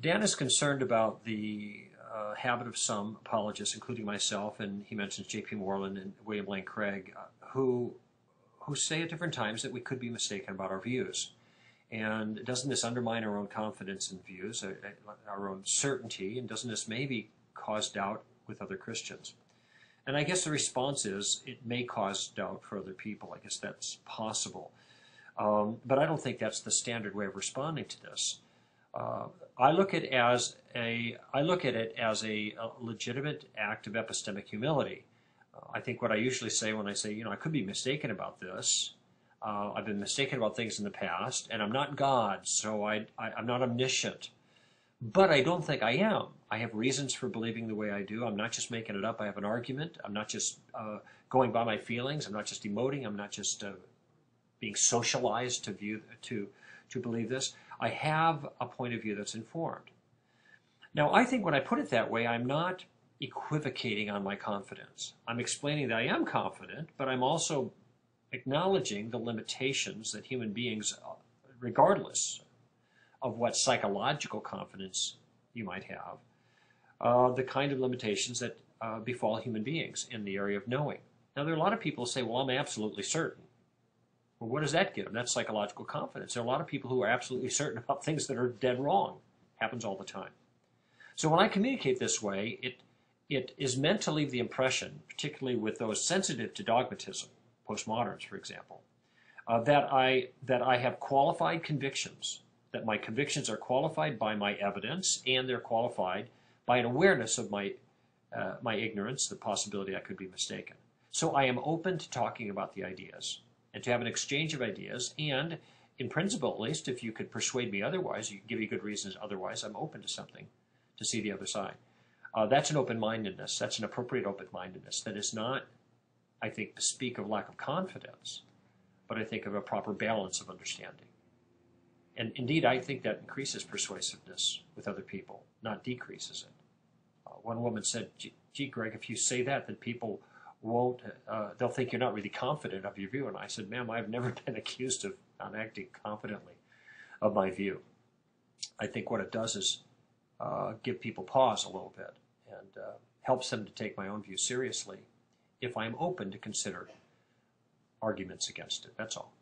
Dan is concerned about the habit of some apologists, including myself, and he mentions J.P. Moreland and William Lane Craig, who say at different times that we could be mistaken about our views. And doesn't this undermine our own confidence in views, our own certainty, and doesn't this maybe cause doubt with other Christians? And I guess the response is it may cause doubt for other people. I guess that's possible. But I don't think that's the standard way of responding to this. I look at it as a legitimate act of epistemic humility. I think what I usually say when I say, I could be mistaken about this. I've been mistaken about things in the past, and I'm not God, so I'm not omniscient. But I don't think I am. I have reasons for believing the way I do. I'm not just making it up. I have an argument. I'm not just going by my feelings. I'm not just emoting. I'm not just being socialized to believe this. I have a point of view that's informed. Now, I think when I put it that way, I'm not equivocating on my confidence. I'm explaining that I am confident, but I'm also acknowledging the limitations that human beings, regardless of what psychological confidence you might have, the kind of limitations that befall human beings in the area of knowing. Now, there are a lot of people who say, well, I'm absolutely certain. Well, what does that give them? That's psychological confidence. There are a lot of people who are absolutely certain about things that are dead wrong. Happens all the time. So when I communicate this way, it is meant to leave the impression, particularly with those sensitive to dogmatism, postmoderns, for example, that I have qualified convictions, that my convictions are qualified by my evidence, and they're qualified by an awareness of my ignorance, the possibility I could be mistaken. So I am open to talking about the ideas and to have an exchange of ideas, and in principle, at least, if you could persuade me otherwise, you give me good reasons otherwise, I'm open to something, to see the other side. That's an open-mindedness. That's an appropriate open-mindedness. That is not, I think, to speak of lack of confidence, but I think of a proper balance of understanding. And indeed, I think that increases persuasiveness with other people, not decreases it. One woman said, gee, Greg, if you say that, then people won't, they'll think you're not really confident of your view. And I said, ma'am, I've never been accused of not acting confidently of my view. I think what it does is give people pause a little bit and helps them to take my own view seriously if I'm open to consider arguments against it. That's all.